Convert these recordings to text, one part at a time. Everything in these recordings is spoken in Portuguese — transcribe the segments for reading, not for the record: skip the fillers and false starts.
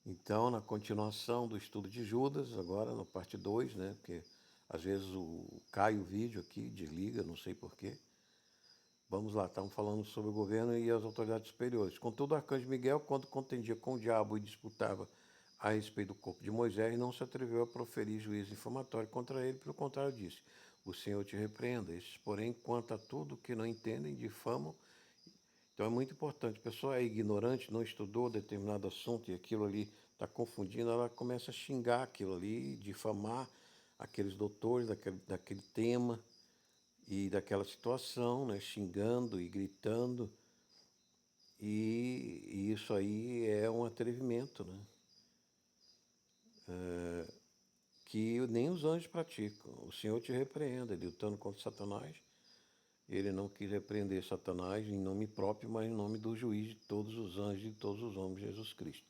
Então, na continuação do estudo de Judas, agora na parte 2, né? Porque às vezes cai o vídeo aqui, desliga, não sei porquê. Vamos lá, estamos falando sobre o governo e as autoridades superiores. Contudo, o arcanjo Miguel, quando contendia com o diabo e disputava a respeito do corpo de Moisés, não se atreveu a proferir juízo difamatório contra ele, pelo contrário disse: o Senhor te repreenda. Estes, porém, quanto a tudo que não entendem, difamam. Então é muito importante. A pessoa é ignorante, não estudou determinado assunto e aquilo ali está confundindo, ela começa a xingar aquilo ali, difamar aqueles doutores daquele tema e daquela situação, né, xingando e gritando. E isso aí é um atrevimento, né, que nem os anjos praticam. O Senhor te repreenda, ele lutando contra Satanás. Ele não quis repreender Satanás em nome próprio, mas em nome do juiz de todos os anjos e de todos os homens, Jesus Cristo.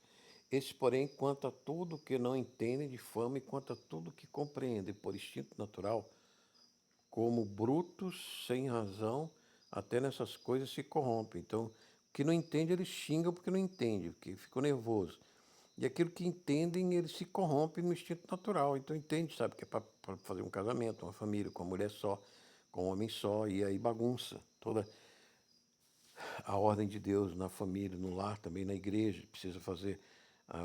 Esses, porém, quanto a tudo que não entendem de fama e quanto a tudo que compreendem por instinto natural, como brutos, sem razão, até nessas coisas se corrompem. Então, o que não entende, eles xingam porque não entende, porque ficam nervosos. E aquilo que entendem, eles se corrompem no instinto natural. Então, entende, sabe, que é para fazer um casamento, uma família, com uma mulher só, com um homem só, e aí bagunça toda a ordem de Deus na família, no lar, também na igreja. Precisa fazer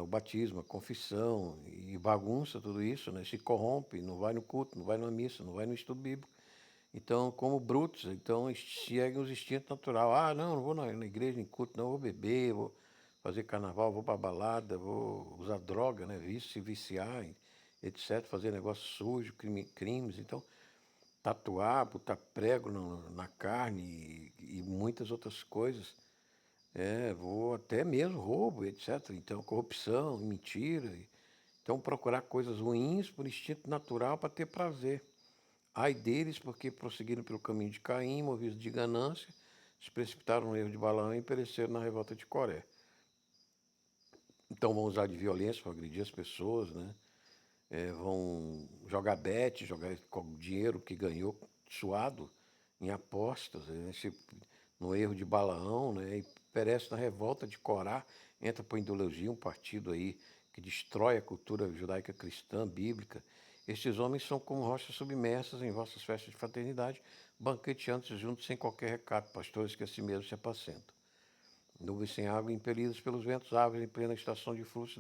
o batismo, a confissão, e bagunça tudo isso, né? Se corrompe, não vai no culto, não vai na missa, não vai no estudo bíblico. Então, como brutos, então seguem os instintos naturais. Ah, não vou na igreja, em culto, não, vou beber, vou fazer carnaval, vou para balada, vou usar droga, né? Se viciar, etc., fazer negócio sujo, crimes. Então, tatuar, botar prego na carne e muitas outras coisas. Vou até mesmo roubo, etc. Então, corrupção, mentira. Então, procurar coisas ruins por instinto natural para ter prazer. Ai deles, porque prosseguiram pelo caminho de Caim, movidos de ganância, se precipitaram no erro de Balaão e pereceram na revolta de Coré. Então vão usar de violência para agredir as pessoas, né? Vão jogar bet, jogar com o dinheiro que ganhou suado em apostas, né? No erro de Balaão, né? E perece na revolta de Corá, entra para a ideologia, um partido aí que destrói a cultura judaica cristã, bíblica. Estes homens são como rochas submersas em vossas festas de fraternidade, banqueteantes juntos sem qualquer recato, pastores que a si mesmos se apacentam. Nuvens sem água, impelidas pelos ventos, árvores em plena estação de fluxo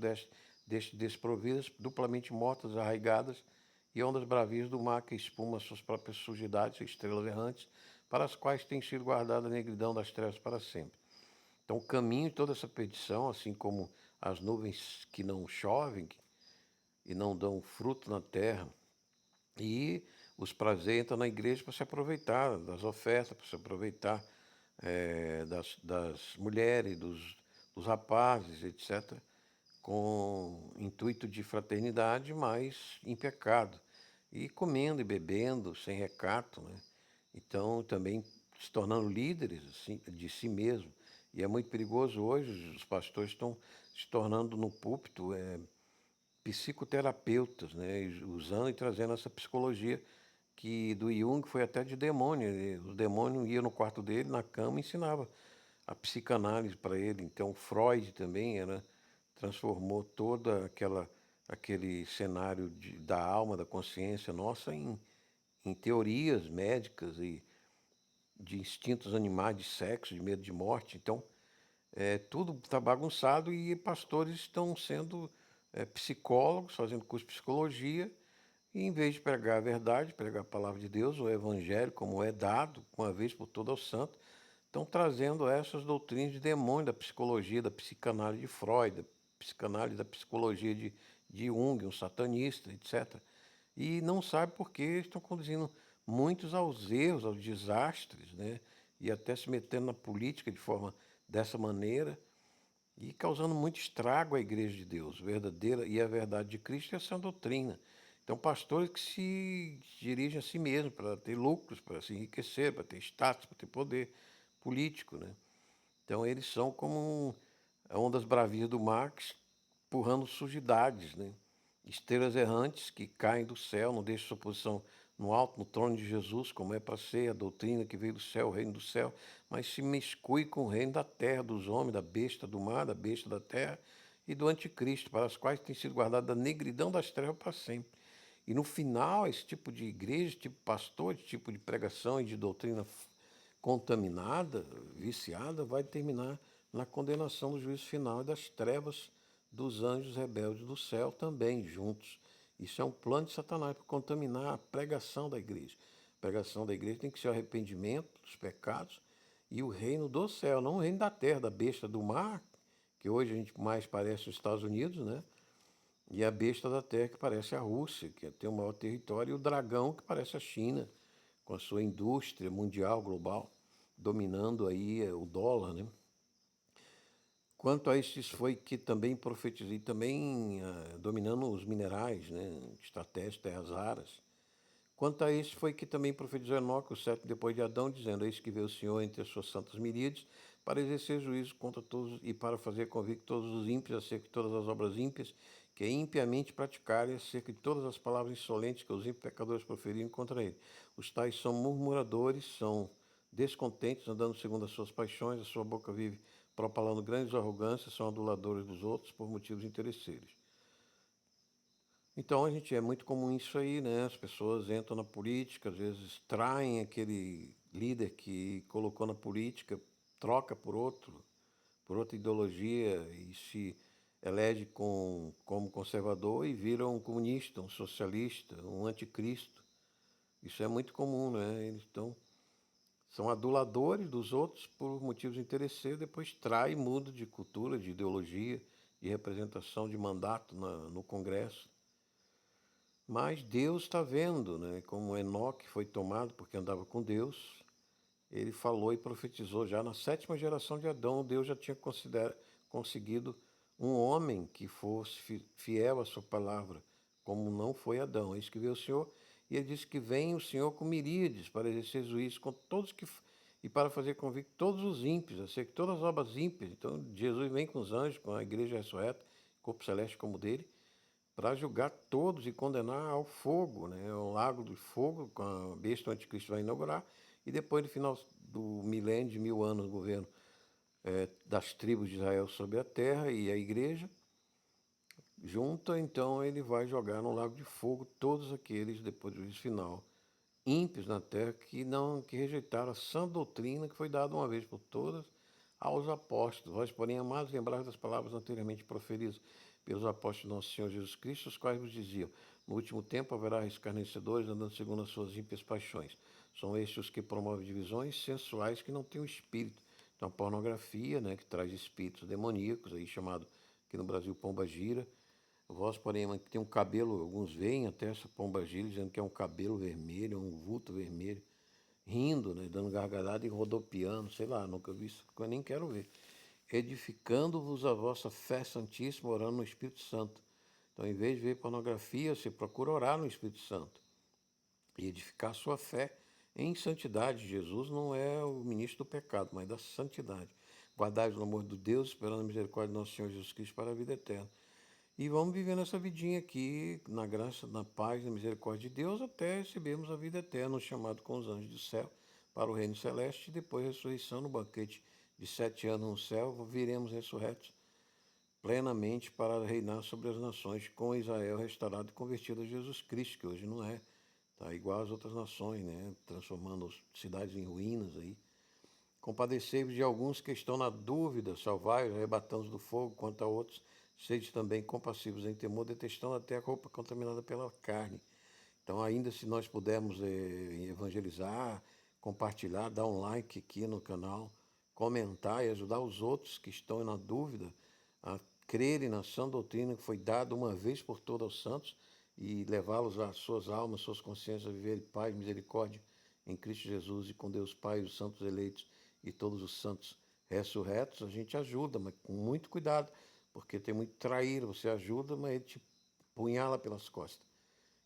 desprovidas, duplamente mortas, arraigadas, e ondas bravias do mar que espumam as suas próprias sujidades, estrelas errantes, para as quais tem sido guardada a negridão das trevas para sempre. Então, o caminho de toda essa perdição, assim como as nuvens que não chovem e não dão fruto na terra, e os prazeres entram na igreja para se aproveitar das ofertas, para se aproveitar das mulheres, dos rapazes, etc., com intuito de fraternidade, mas em pecado. E comendo e bebendo, sem recato, né? Então, também se tornando líderes assim, de si mesmo. E é muito perigoso hoje, os pastores estão se tornando no púlpito psicoterapeutas, né, usando e trazendo essa psicologia que do Jung foi até de demônio. O demônio ia no quarto dele, na cama, e ensinava a psicanálise para ele. Então Freud também transformou toda aquele cenário da alma, da consciência nossa em teorias médicas e de instintos animais, de sexo, de medo de morte. Então tudo está bagunçado e pastores estão sendo psicólogos, fazendo curso de psicologia, e em vez de pregar a verdade, pregar a palavra de Deus, o evangelho, como é dado uma vez por todo ao santo, estão trazendo essas doutrinas de demônio da psicologia, da psicanálise de Freud, da psicanálise da psicologia de Jung, um satanista, etc. E não sabe por que estão conduzindo muitos aos erros, aos desastres, né? E até se metendo na política de forma dessa maneira e causando muito estrago à Igreja de Deus, verdadeira e a verdade de Cristo é essa doutrina. Então, pastores que se dirigem a si mesmos para ter lucros, para se enriquecer, para ter status, para ter poder político, né? Então, eles são como ondas bravias do mar empurrando sujidades, né? Estrelas errantes que caem do céu, não deixam sua posição no alto, no trono de Jesus, como é para ser a doutrina que veio do céu, o reino do céu, mas se miscui com o reino da terra, dos homens, da besta do mar, da besta da terra, e do anticristo, para as quais tem sido guardado da negridão das trevas para sempre. E no final, esse tipo de igreja, esse tipo de pastor, esse tipo de pregação e de doutrina contaminada, viciada, vai terminar na condenação do juízo final e das trevas dos anjos rebeldes do céu também juntos. Isso é um plano de Satanás para contaminar a pregação da igreja. A pregação da igreja tem que ser o arrependimento dos pecados e o reino do céu, não o reino da terra, da besta do mar, que hoje a gente mais parece os Estados Unidos, né? E a besta da terra que parece a Rússia, que tem o maior território, e o dragão que parece a China, com a sua indústria mundial, global, dominando aí o dólar, né? Quanto a estes foi que também profetizei, também dominando os minerais, né? Estratégias, terras raras. Quanto a este foi que também profetizou Enoque, o sétimo depois de Adão, dizendo: Eis que vê o Senhor entre as suas santas miríades, para exercer juízo contra todos e para fazer convicto todos os ímpios acerca de todas as obras ímpias que impiamente praticarem, acerca de todas as palavras insolentes que os ímpios pecadores proferiram contra ele. Os tais são murmuradores, são descontentes, andando segundo as suas paixões, a sua boca vive propalando grandes arrogâncias, são aduladores dos outros por motivos interesseiros. Então, a gente é muito comum isso aí, né? As pessoas entram na política, às vezes traem aquele líder que colocou na política, troca por outra ideologia e se elege como conservador e vira um comunista, um socialista, um anticristo. Isso é muito comum, né? Eles são aduladores dos outros por motivos interesseiros, depois trai e muda de cultura, de ideologia, de representação, de mandato no Congresso. Mas Deus está vendo, né? Como Enoque foi tomado porque andava com Deus, ele falou e profetizou já na sétima geração de Adão. Deus já tinha conseguido um homem que fosse fiel à sua palavra, como não foi Adão. Eis que veio o Senhor, e ele disse que vem o Senhor com miríades para exercer juízo com todos e para fazer convicto todos os ímpios, acerca de todas as obras ímpias. Então Jesus vem com os anjos, com a igreja ressurreta, corpo celeste como dele, para julgar todos e condenar ao fogo, né? O lago do fogo, com a besta o anticristo vai inaugurar, e depois, no final do milênio, de 1000 anos, o governo das tribos de Israel sobre a terra e a igreja, junta, então ele vai jogar no lago de fogo todos aqueles, depois do juízo final, ímpios na terra que rejeitaram a sã doutrina que foi dada uma vez por todas aos apóstolos. Vós, porém, amados, lembrai das palavras anteriormente proferidas pelos apóstolos do nosso Senhor Jesus Cristo, os quais vos diziam: no último tempo haverá escarnecedores andando segundo as suas ímpias paixões. São estes os que promovem divisões sensuais que não têm o espírito. Então, a pornografia, né, que traz espíritos demoníacos, aí chamado aqui no Brasil pomba gira. Vós, porém, que tem um cabelo, alguns veem até essa pomba gira dizendo que é um cabelo vermelho, um vulto vermelho, rindo, né, dando gargalhada e rodopiando, sei lá, nunca vi isso, eu nem quero ver. Edificando-vos a vossa fé santíssima, orando no Espírito Santo. Então, em vez de ver pornografia, você procura orar no Espírito Santo e edificar a sua fé em santidade. Jesus não é o ministro do pecado, mas da santidade. Guardai o amor de Deus, esperando a misericórdia do nosso Senhor Jesus Cristo para a vida eterna. E vamos vivendo essa vidinha aqui, na graça, na paz, na misericórdia de Deus, até recebermos a vida eterna, o chamado com os anjos do céu para o reino celeste, e depois a ressurreição no banquete de 7 anos no céu, viremos ressurretos plenamente para reinar sobre as nações, com Israel restaurado e convertido a Jesus Cristo, que hoje não é. Está igual às outras nações, né? Transformando cidades em ruínas aí. Compadecei-vos de alguns que estão na dúvida, salvai-os, arrebatando-os do fogo, quanto a outros, sede também compassivos em temor, detestando até a roupa contaminada pela carne. Então, ainda se nós pudermos evangelizar, compartilhar, dar um like aqui no canal, comentar e ajudar os outros que estão na dúvida a crerem na sã doutrina que foi dada uma vez por todas aos santos e levá-los às suas almas, suas consciências a viver em paz, misericórdia em Cristo Jesus e com Deus Pai, os santos eleitos e todos os santos ressurretos, a gente ajuda, mas com muito cuidado, porque tem muito traíra. Você ajuda, mas ele te punhala pelas costas.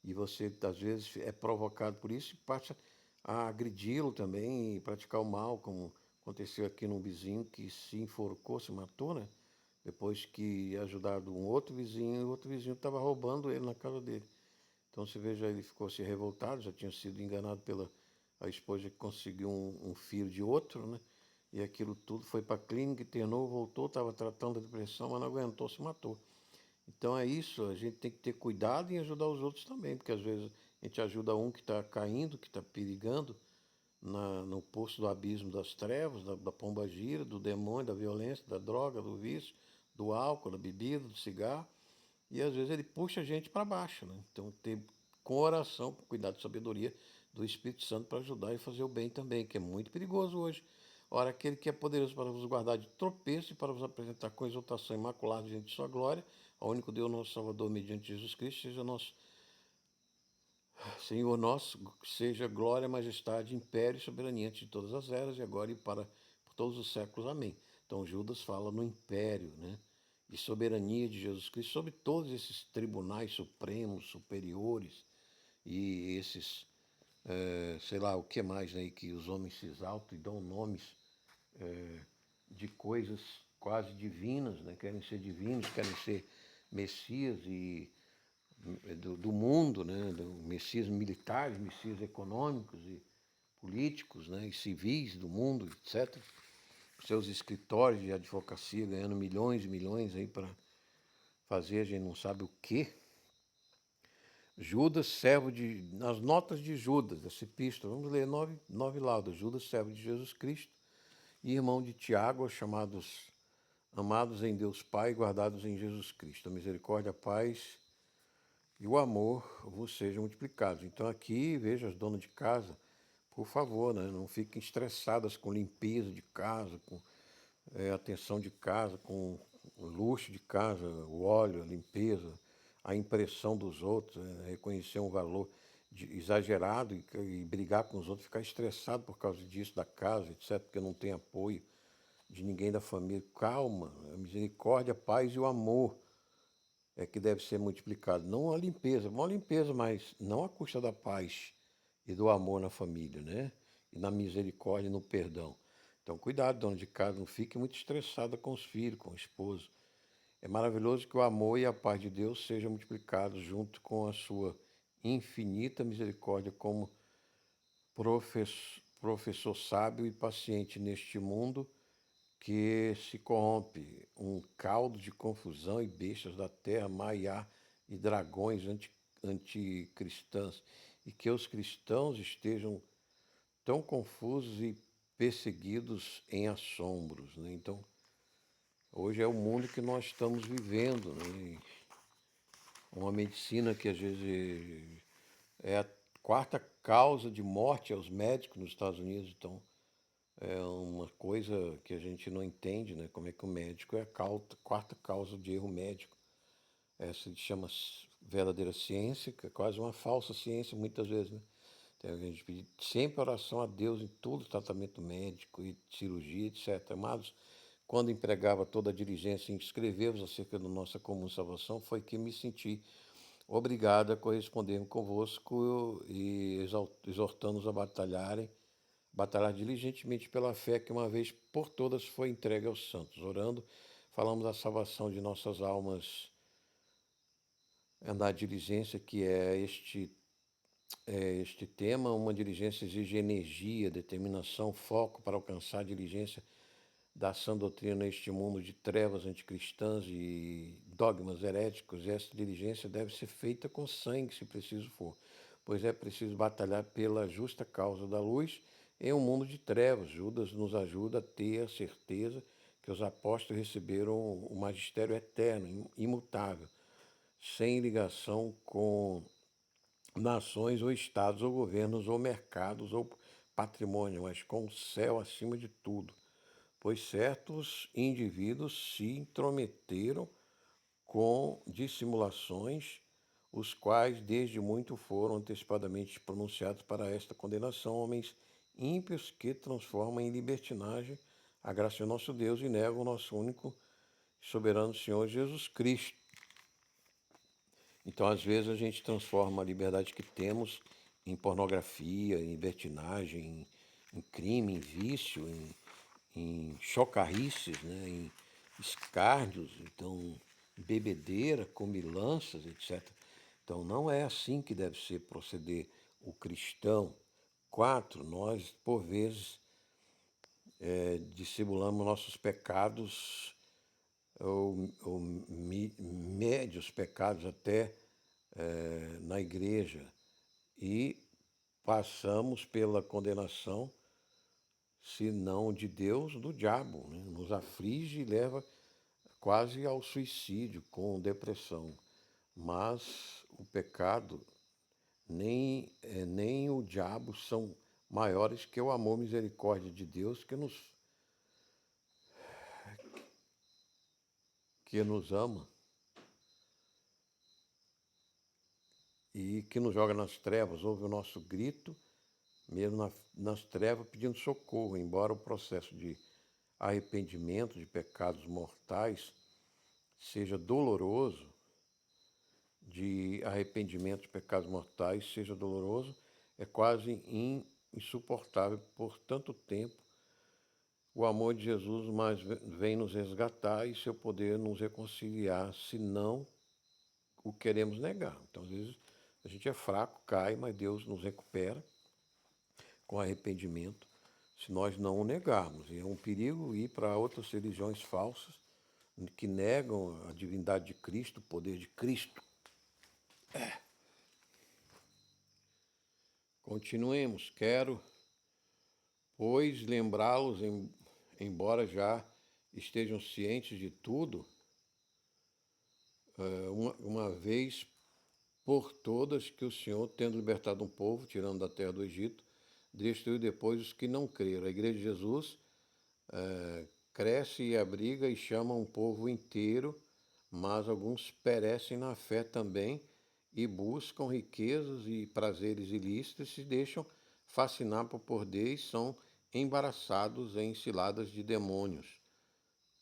E você, às vezes, é provocado por isso e passa a agredi-lo também e praticar o mal, como aconteceu aqui num vizinho que se enforcou, se matou, né? Depois que ajudado um outro vizinho, e o outro vizinho estava roubando ele na casa dele. Então você veja, ele ficou se revoltado, já tinha sido enganado pela a esposa que conseguiu um filho de outro, né? e aquilo tudo foi para a clínica, internou, voltou, estava tratando da depressão, mas não aguentou, se matou. Então é isso, a gente tem que ter cuidado em ajudar os outros também, porque às vezes a gente ajuda um que está caindo, que está perigando no poço do abismo das trevas, da pombagira, do demônio, da violência, da droga, do vício, do álcool, da bebida, do cigarro, e às vezes ele puxa a gente para baixo, né? Então ter com oração, com cuidado e sabedoria do Espírito Santo para ajudar e fazer o bem também, que é muito perigoso hoje. Ora, aquele que é poderoso para vos guardar de tropeço e para vos apresentar com exaltação imaculada diante de sua glória, ao único Deus, nosso Salvador, mediante Jesus Cristo, seja nosso Senhor nosso, seja glória, majestade, império e soberania antes de todas as eras, e agora e para por todos os séculos. Amém. Então Judas fala no império, né? E soberania de Jesus Cristo sobre todos esses tribunais supremos, superiores e esses, sei lá, o que mais aí que os homens se exaltam e dão nomes de coisas quase divinas, né? Querem ser divinos, querem ser Messias e do mundo, né? Do Messias militares, Messias econômicos e políticos, né? E civis do mundo, etc. Seus escritórios de advocacia ganhando milhões e milhões aí para fazer a gente não sabe o quê. Judas, servo de. Nas notas de Judas, essa epístola, vamos ler nove laudas. Judas, servo de Jesus Cristo, e irmão de Tiago, chamados, amados em Deus Pai, guardados em Jesus Cristo. A misericórdia, a paz e o amor vos sejam multiplicados. Então aqui, veja, as donas de casa, por favor, né, não fiquem estressadas com limpeza de casa, com atenção de casa, com o luxo de casa, o óleo, a limpeza, a impressão dos outros, reconhecer um valor exagerado e brigar com os outros, ficar estressado por causa disso, da casa, etc., porque não tem apoio de ninguém da família. Calma, a misericórdia, a paz e o amor é que deve ser multiplicado. Não a limpeza, uma limpeza, mas não à custa da paz e do amor na família, né? E na misericórdia e no perdão. Então, cuidado, dona de casa, não fique muito estressada com os filhos, com o esposo. É maravilhoso que o amor e a paz de Deus sejam multiplicados junto com a sua infinita misericórdia como professor sábio e paciente neste mundo que se corrompe, um caldo de confusão e bestas da terra, maiá e dragões anticristãs, e que os cristãos estejam tão confusos e perseguidos em assombros, né? Então, hoje é o mundo que nós estamos vivendo, né? Uma medicina que às vezes é a quarta causa de morte aos médicos nos Estados Unidos, então é uma coisa que a gente não entende, né? Como é que o médico é a quarta causa de erro médico. Essa se chama verdadeira ciência, que é quase uma falsa ciência muitas vezes, né? Então, a gente pede sempre oração a Deus em todo tratamento médico e cirurgia, etc. Amados, quando empregava toda a diligência em escrever-vos acerca da nossa comum salvação, foi que me senti obrigado a corresponder convosco e exortando-os a batalhar diligentemente pela fé que uma vez por todas foi entregue aos santos. Orando, falamos da salvação de nossas almas, na diligência que este tema. Uma diligência exige energia, determinação, foco para alcançar a diligência da sã doutrina neste mundo de trevas anticristãs e dogmas heréticos. Essa diligência deve ser feita com sangue, se preciso for, pois é preciso batalhar pela justa causa da luz em um mundo de trevas. Judas nos ajuda a ter a certeza que os apóstolos receberam o magistério eterno, imutável, sem ligação com nações ou estados ou governos ou mercados ou patrimônio, mas com o céu acima de tudo, pois certos indivíduos se intrometeram com dissimulações, os quais desde muito foram antecipadamente pronunciados para esta condenação, homens ímpios que transformam em libertinagem a graça de nosso Deus e negam o nosso único e soberano Senhor Jesus Cristo. Então, às vezes, a gente transforma a liberdade que temos em pornografia, em libertinagem, em crime, em vício, em chocarrices, né? Em escárnios, então, bebedeira, comilanças, etc. Então, não é assim que deve ser proceder o cristão. 4, nós, por vezes, dissimulamos nossos pecados ou médios pecados até na igreja e passamos pela condenação, se não de Deus, do diabo, né? Nos aflige e leva quase ao suicídio com depressão. Mas o pecado nem o diabo são maiores que o amor e misericórdia de Deus que nos ama e que nos joga nas trevas. Ouve o nosso grito, mesmo nas trevas, pedindo socorro, embora o processo de arrependimento de pecados mortais seja doloroso, é quase insuportável por tanto tempo. O amor de Jesus mais vem nos resgatar e seu poder nos reconciliar, se não o queremos negar. Então, às vezes, a gente é fraco, cai, mas Deus nos recupera com arrependimento, se nós não o negarmos. E é um perigo ir para outras religiões falsas que negam a divindade de Cristo, o poder de Cristo. Continuemos. Quero, pois, lembrá-los, embora já estejam cientes de tudo, uma vez por todas, que o Senhor, tendo libertado um povo, tirando da terra do Egito, destruiu depois os que não creram. A Igreja de Jesus cresce e abriga e chama um povo inteiro, mas alguns perecem na fé também e buscam riquezas e prazeres ilícitos e se deixam fascinar por poder e são embaraçados em ciladas de demônios.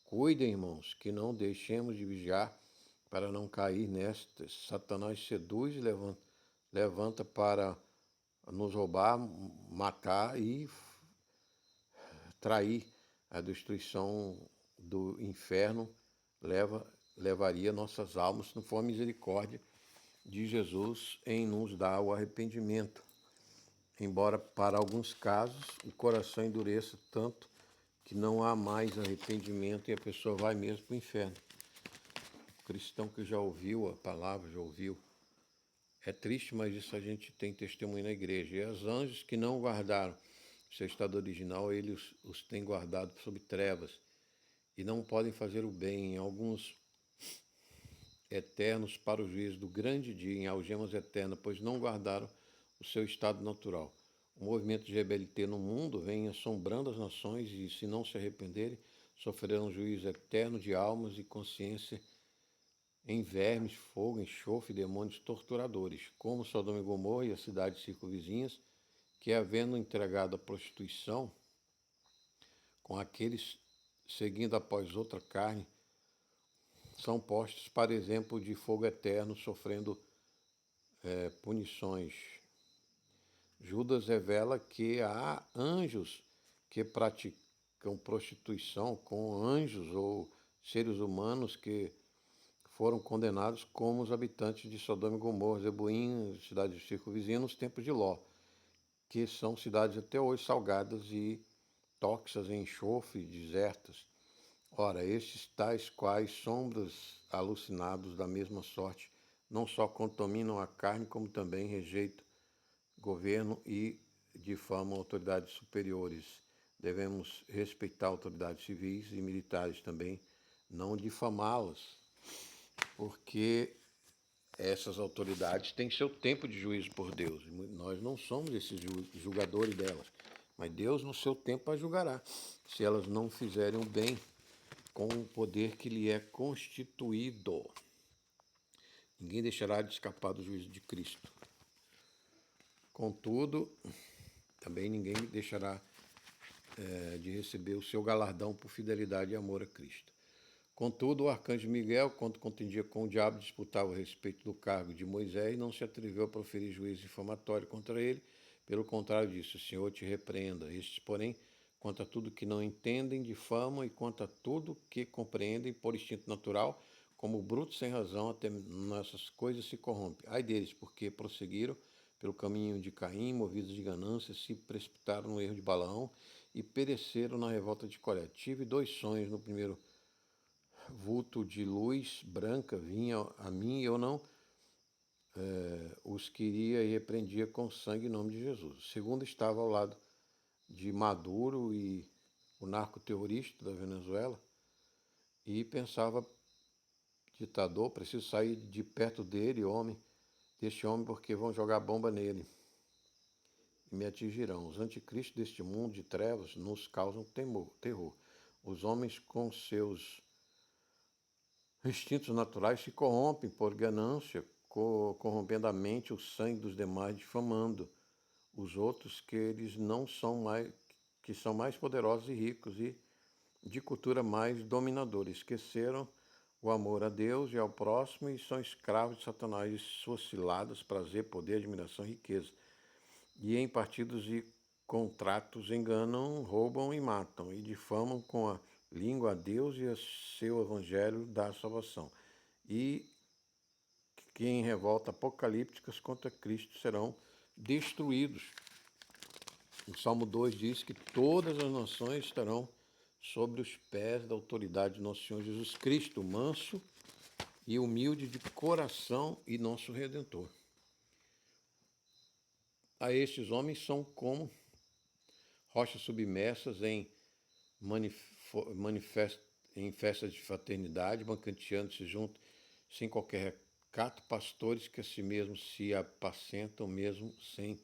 Cuidem, irmãos, que não deixemos de vigiar para não cair nestas. Satanás seduz e levanta para nos roubar, matar e trair. A destruição do inferno levaria nossas almas, se não for a misericórdia de Jesus em nos dar o arrependimento. Embora para alguns casos o coração endureça tanto que não há mais arrependimento e a pessoa vai mesmo para o inferno. O cristão que já ouviu a palavra, já ouviu. É triste, mas isso a gente tem testemunho na igreja. E os anjos que não guardaram o seu estado original, ele os tem guardado sob trevas e não podem fazer o bem. Em alguns eternos para o juízo do grande dia, em algemas eternas, pois não guardaram o seu estado natural. O movimento de rebeldia no mundo vem assombrando as nações e, se não se arrependerem, sofrerão juízo eterno de almas e consciência em vermes, fogo, enxofre e demônios torturadores, como Sodoma e Gomorra e as cidades circunvizinhas, que, havendo entregado a prostituição com aqueles seguindo após outra carne, são postos para exemplo de fogo eterno, sofrendo punições. Judas revela que há anjos que praticam prostituição com anjos ou seres humanos que foram condenados como os habitantes de Sodoma e Gomorra, Zeboim, cidades circunvizinhas, nos tempos de Ló, que são cidades até hoje salgadas e tóxicas em enxofre, desertas. Ora, estes tais quais sombras alucinados da mesma sorte, não só contaminam a carne, como também rejeitam governo e difamam autoridades superiores. Devemos respeitar autoridades civis e militares também, não difamá-las, porque essas autoridades têm seu tempo de juízo por Deus. Nós não somos esses julgadores delas, mas Deus no seu tempo as julgará, se elas não fizerem o bem com o poder que lhe é constituído. Ninguém deixará de escapar do juízo de Cristo. Contudo, também ninguém deixará de receber o seu galardão por fidelidade e amor a Cristo. Contudo, o arcanjo Miguel, quando contendia com o diabo, disputava a respeito do cargo de Moisés, não se atreveu a proferir juízo difamatório contra ele. Pelo contrário disso, o Senhor te repreenda. Estes, porém, quanto a tudo que não entendem, difamam, e quanto a tudo que compreendem por instinto natural, como brutos sem razão, até nessas coisas se corrompem. Ai deles, porque prosseguiram pelo caminho de Caim, movidos de ganância, se precipitaram no erro de Balaão e pereceram na revolta de Coré. Tive 2 sonhos. No primeiro, vulto de luz branca vinha a mim e eu não os queria e repreendia com sangue em nome de Jesus. O segundo, estava ao lado de Maduro e o narcoterrorista da Venezuela e pensava, ditador, preciso sair de perto deste homem, porque vão jogar bomba nele e me atingirão. Os anticristos deste mundo de trevas nos causam terror. Os homens com seus instintos naturais se corrompem por ganância, corrompendo a mente, o sangue dos demais, difamando os outros que eles não são mais, que são mais poderosos e ricos e de cultura mais dominadora. Esqueceram o amor a Deus e ao próximo e são escravos de Satanás e suas ciladas, prazer, poder, admiração e riqueza. E em partidos e contratos enganam, roubam e matam e difamam com a língua a Deus e a seu evangelho da salvação. E que em revolta apocalípticas contra Cristo serão destruídos. O Salmo 2 diz que todas as nações estarão sobre os pés da autoridade de nosso Senhor Jesus Cristo, manso e humilde de coração e nosso Redentor. A estes homens são como rochas submersas em festas de fraternidade, banqueteando-se junto, sem qualquer recato, pastores que a si mesmos se apacentam, mesmo sem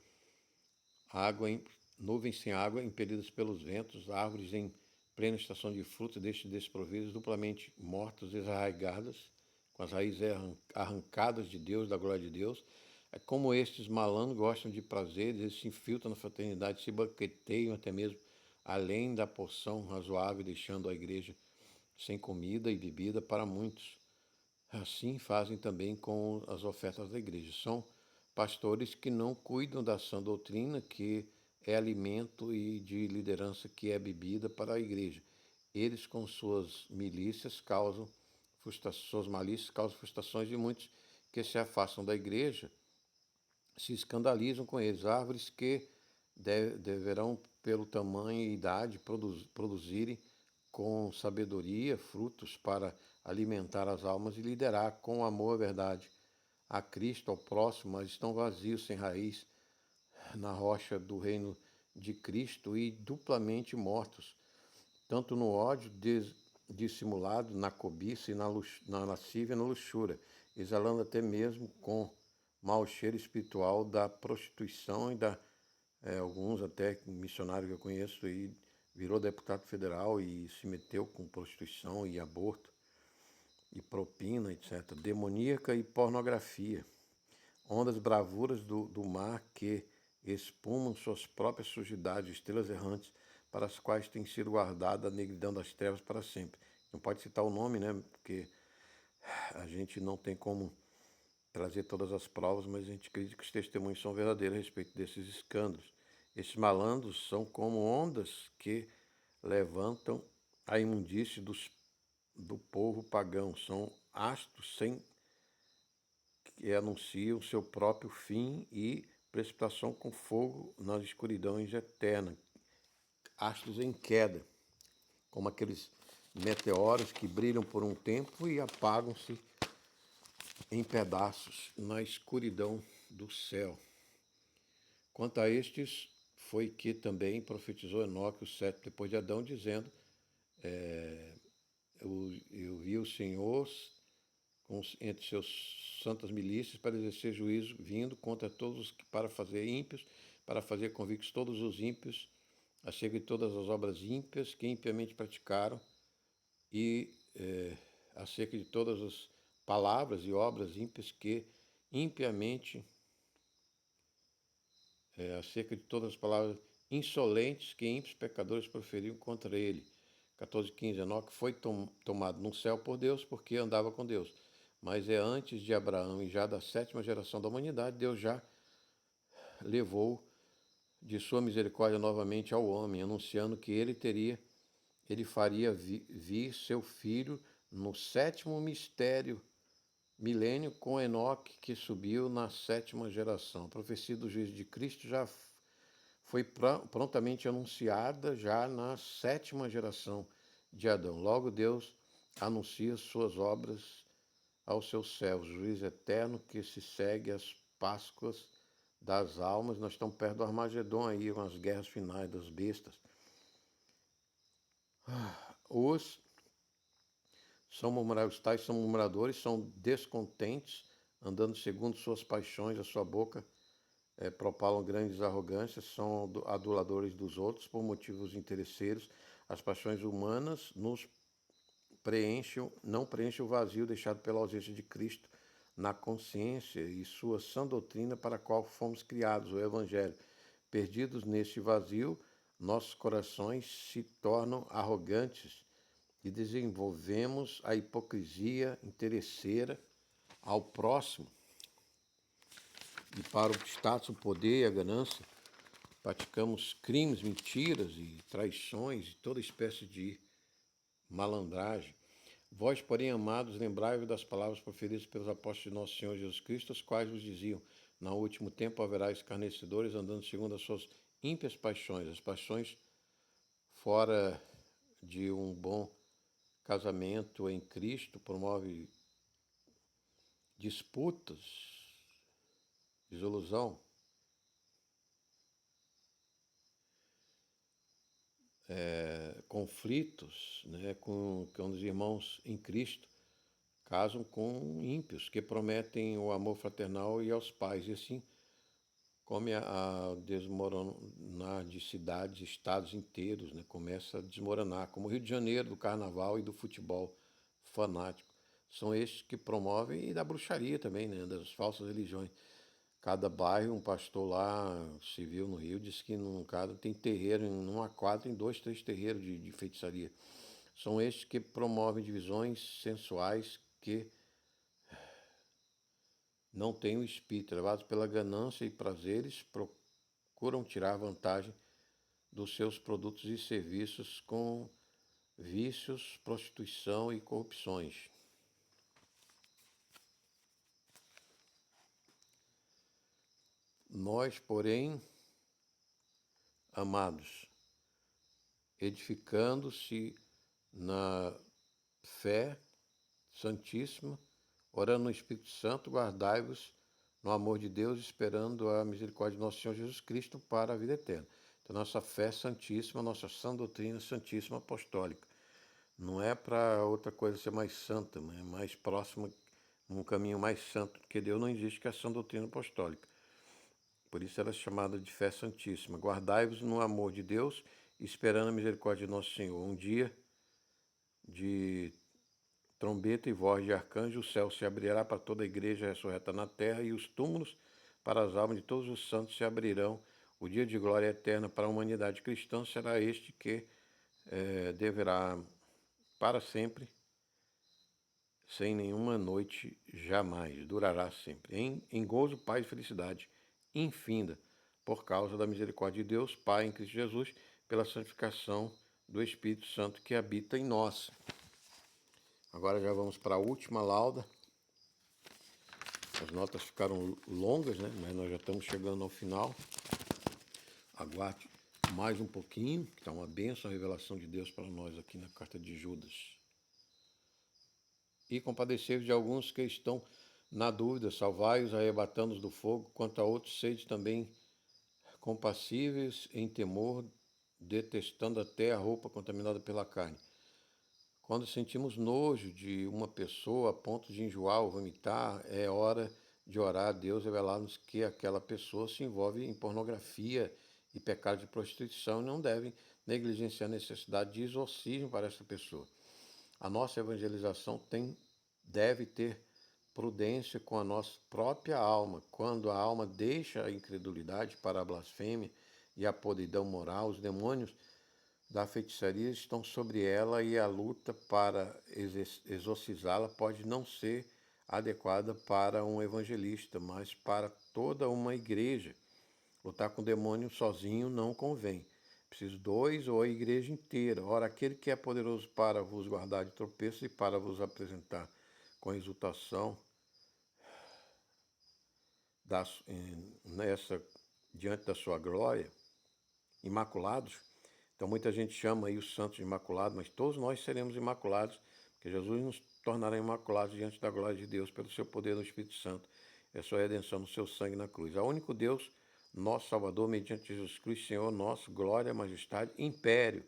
água, nuvens sem água, impelidas pelos ventos, árvores em plena estação de frutos, desprovidas, duplamente mortas, desarraigadas, com as raízes arrancadas de Deus, da glória de Deus. É como estes malandros gostam de prazeres, eles se infiltram na fraternidade, se banqueteiam até mesmo além da porção razoável, deixando a igreja sem comida e bebida para muitos. Assim fazem também com as ofertas da igreja. São pastores que não cuidam da sã doutrina, que é alimento, e de liderança, que é bebida para a igreja. Eles, com suas malícias, causam frustrações de muitos que se afastam da igreja, se escandalizam com eles. Árvores que deverão, pelo tamanho e idade, produzirem com sabedoria frutos para alimentar as almas e liderar com amor a verdade a Cristo, ao próximo, mas estão vazios, sem raiz na rocha do reino de Cristo e duplamente mortos, tanto no ódio dissimulado, na cobiça e na lascívia e na luxúria, exalando até mesmo com mau cheiro espiritual da prostituição e alguns até missionários que eu conheço e virou deputado federal e se meteu com prostituição e aborto e propina, etc. Demoníaca e pornografia. Ondas bravuras do mar que espumam suas próprias sujidades, estrelas errantes, para as quais tem sido guardada a negridão das trevas para sempre. Não pode citar o nome, né? Porque a gente não tem como trazer todas as provas, mas a gente acredita que os testemunhos são verdadeiros a respeito desses escândalos. Esses malandros são como ondas que levantam a imundície do povo pagão. São astros que anunciam seu próprio fim e precipitação com fogo nas escuridões eternas. Astros em queda, como aqueles meteoros que brilham por um tempo e apagam-se em pedaços na escuridão do céu. Quanto a estes, foi que também profetizou Enoque, o sétimo depois de Adão, dizendo: eu vi o Senhor entre seus santas milícias para exercer juízo, vindo contra todos os que para fazer convictos todos os ímpios, acerca de todas as obras ímpias que impiamente praticaram, e acerca de todas as palavras e obras ímpias que impiamente, acerca de todas as palavras insolentes que ímpios pecadores proferiam contra ele. 14:15, Enoque foi tomado no céu por Deus, porque andava com Deus. Mas antes de Abraão e já da 7ª geração da humanidade, Deus já levou de sua misericórdia novamente ao homem, anunciando que ele faria vir seu filho no 7º milênio com Enoque, que subiu na 7ª geração. A profecia do juízo de Cristo já foi prontamente anunciada já na 7ª geração de Adão. Logo Deus anuncia suas obras aos seus servos, juiz eterno que se segue às Páscoas das almas. Nós estamos perto do Armagedon aí, com as guerras finais das bestas. Os tais são murmuradores, são descontentes, andando segundo suas paixões, a sua boca propalam grandes arrogâncias, são aduladores dos outros por motivos interesseiros. As paixões humanas não preenchem o vazio deixado pela ausência de Cristo na consciência e sua sã doutrina para a qual fomos criados, o Evangelho. Perdidos neste vazio, nossos corações se tornam arrogantes e desenvolvemos a hipocrisia interesseira ao próximo. E para o status, o poder e a ganância, praticamos crimes, mentiras e traições e toda espécie de malandragem. Vós, porém, amados, lembrai-vos das palavras proferidas pelos apóstolos de nosso Senhor Jesus Cristo, as quais vos diziam: no último tempo haverá escarnecedores andando segundo as suas ímpias paixões. As paixões fora de um bom casamento em Cristo promove disputas, desilusão, conflitos, né, quando os irmãos em Cristo casam com ímpios que prometem o amor fraternal e aos pais, e assim come a desmoronar de cidades, estados inteiros, né, começa a desmoronar, como o Rio de Janeiro, do carnaval e do futebol fanático. São estes que promovem, e da bruxaria também, né, das falsas religiões. Cada bairro, um pastor lá, civil no Rio, disse que num caso tem terreiro, numa quadra, em 2, 3 terreiros de feitiçaria. São estes que promovem divisões sensuais que não têm o espírito, levados pela ganância e prazeres, procuram tirar vantagem dos seus produtos e serviços com vícios, prostituição e corrupções. Nós, porém, amados, edificando-se na fé santíssima, orando no Espírito Santo, guardai-vos no amor de Deus, esperando a misericórdia de nosso Senhor Jesus Cristo para a vida eterna. Então, nossa fé santíssima, nossa sã doutrina santíssima apostólica. Não é para outra coisa ser mais santa, mas é mais próxima, um caminho mais santo que Deus não existe, que é a sã doutrina apostólica. Por isso ela é chamada de fé santíssima. Guardai-vos no amor de Deus, esperando a misericórdia de nosso Senhor. Um dia de trombeta e voz de arcanjo, o céu se abrirá para toda a igreja ressurreta na terra, e os túmulos para as almas de todos os santos se abrirão. O dia de glória eterna para a humanidade cristã será este que deverá para sempre, sem nenhuma noite jamais, durará sempre, em gozo, paz e felicidade infinda, por causa da misericórdia de Deus, Pai, em Cristo Jesus, pela santificação do Espírito Santo que habita em nós. Agora já vamos para a última lauda. As notas ficaram longas, né? Mas nós já estamos chegando ao final. Aguarde mais um pouquinho, que está uma bênção, a revelação de Deus para nós aqui na carta de Judas. E compadecei-vos de alguns que estão na dúvida, salvai-os, arrebatando-os do fogo, quanto a outros sede também compassíveis em temor, detestando até a roupa contaminada pela carne. Quando sentimos nojo de uma pessoa a ponto de enjoar ou vomitar, é hora de orar a Deus, revelar-nos que aquela pessoa se envolve em pornografia e pecado de prostituição e não devem negligenciar a necessidade de exorcismo para essa pessoa. A nossa evangelização deve ter prudência com a nossa própria alma. Quando a alma deixa a incredulidade para a blasfêmia e a podridão moral, os demônios da feitiçaria estão sobre ela, e a luta para exorcizá-la pode não ser adequada para um evangelista, mas para toda uma igreja. Lutar com o demônio sozinho não convém. Preciso 2 ou a igreja inteira. Ora, aquele que é poderoso para vos guardar de tropeço e para vos apresentar com exultação diante da sua glória, imaculados. Então muita gente chama aí os santos de imaculados, mas todos nós seremos imaculados, porque Jesus nos tornará imaculados diante da glória de Deus pelo seu poder no Espírito Santo. É sua redenção no seu sangue na cruz. Ao único Deus, nosso Salvador, mediante Jesus Cristo, Senhor nosso, glória, majestade, império.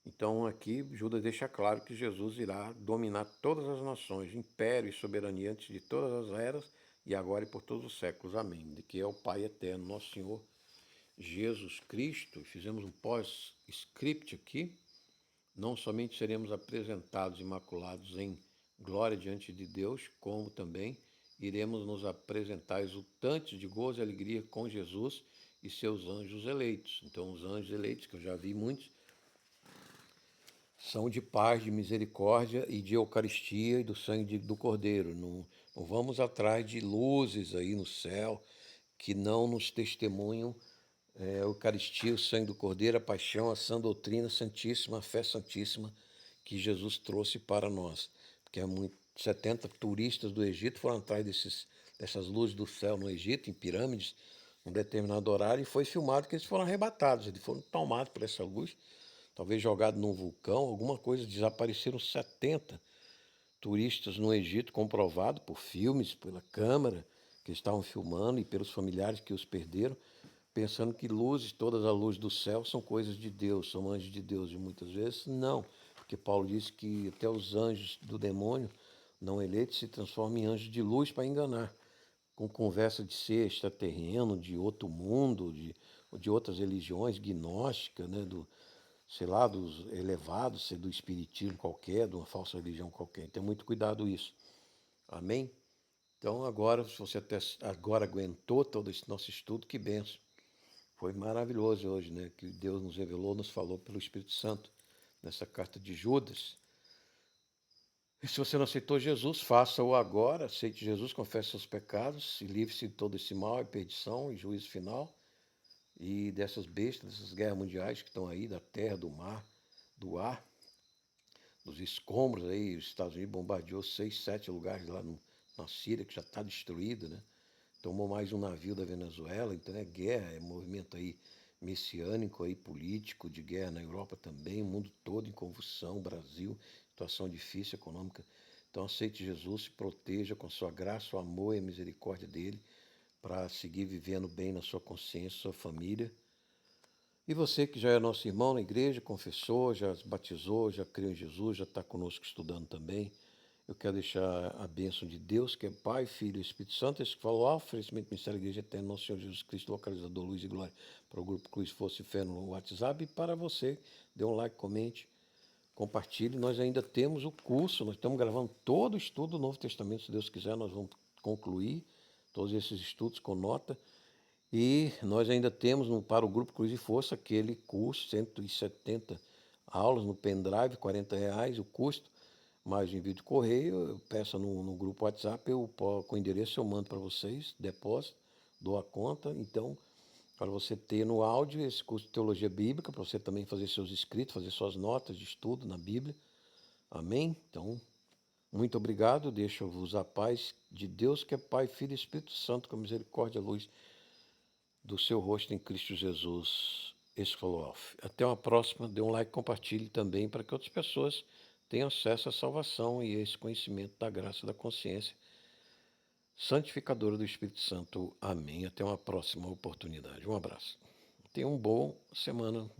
Então aqui Judas deixa claro que Jesus irá dominar todas as nações, império e soberania antes de todas as eras e agora e por todos os séculos. Amém. De que é o Pai eterno, nosso Senhor Jesus Cristo. Fizemos um pós-script aqui. Não somente seremos apresentados imaculados em glória diante de Deus, como também iremos nos apresentar exultantes de gozo e alegria com Jesus e seus anjos eleitos. Então os anjos eleitos, que eu já vi muitos, são de paz, de misericórdia e de Eucaristia e do sangue do Cordeiro. Não vamos atrás de luzes aí no céu que não nos testemunham a Eucaristia, o sangue do Cordeiro, a paixão, a sã doutrina santíssima, a fé santíssima que Jesus trouxe para nós. Porque 70 turistas do Egito foram atrás dessas luzes do céu no Egito, em pirâmides, um determinado horário, e foi filmado que eles foram arrebatados, eles foram tomados por essa luz, talvez jogados num vulcão, alguma coisa, desapareceram 70 turistas no Egito, comprovado por filmes, pela câmera que estavam filmando e pelos familiares que os perderam, pensando que luzes, todas as luzes do céu são coisas de Deus, são anjos de Deus, e muitas vezes não, porque Paulo disse que até os anjos do demônio não eleitos se transformam em anjos de luz para enganar, com conversa de ser extraterreno, de outro mundo, de outras religiões gnósticas, né, sei lá, dos elevados, do espiritismo qualquer, de uma falsa religião qualquer. Tem muito cuidado isso. Amém? Então agora, se você até agora aguentou todo esse nosso estudo, que benção. Foi maravilhoso hoje, né? Que Deus nos revelou, nos falou pelo Espírito Santo, nessa carta de Judas. E se você não aceitou Jesus, faça-o agora, aceite Jesus, confesse seus pecados, e livre-se de todo esse mal e perdição e juízo final, e dessas bestas, dessas guerras mundiais que estão aí, da terra, do mar, do ar, dos escombros aí. Os Estados Unidos bombardeou 6, 7 lugares lá na Síria, que já está destruída, né? Tomou mais um navio da Venezuela, então é guerra, é movimento aí messiânico, aí, político, de guerra na Europa também, o mundo todo em convulsão, Brasil, situação difícil econômica. Então aceite Jesus, se proteja com sua graça, o amor e a misericórdia dele, para seguir vivendo bem na sua consciência, sua família. E você que já é nosso irmão na igreja, confessou, já se batizou, já creu em Jesus, já está conosco estudando também, eu quero deixar a bênção de Deus, que é Pai, Filho e Espírito Santo, esse que falou, oferecimento do Ministério da Igreja Eterna, Nosso Senhor Jesus Cristo, localizador, luz e glória, para o grupo Cruz, Força e Fé no WhatsApp, e para você, dê um like, comente, compartilhe. Nós ainda temos o curso, nós estamos gravando todo o estudo do Novo Testamento, se Deus quiser, nós vamos concluir todos esses estudos com nota. E nós ainda temos para o Grupo Cruz e Força aquele curso, 170 aulas no pendrive, R$ 40 o custo, mais envio de correio, peça no grupo WhatsApp, com o endereço eu mando para vocês, depósito, dou a conta. Então, para você ter no áudio esse curso de Teologia Bíblica, para você também fazer seus escritos, fazer suas notas de estudo na Bíblia. Amém? Então, muito obrigado, deixo-vos a paz de Deus, que é Pai, Filho e Espírito Santo, com misericórdia e luz do seu rosto em Cristo Jesus. Esse foi o Alf. Até uma próxima. Dê um like, compartilhe também para que outras pessoas tenham acesso à salvação e a esse conhecimento da graça e da consciência santificadora do Espírito Santo. Amém. Até uma próxima oportunidade. Um abraço. Tenha uma boa semana.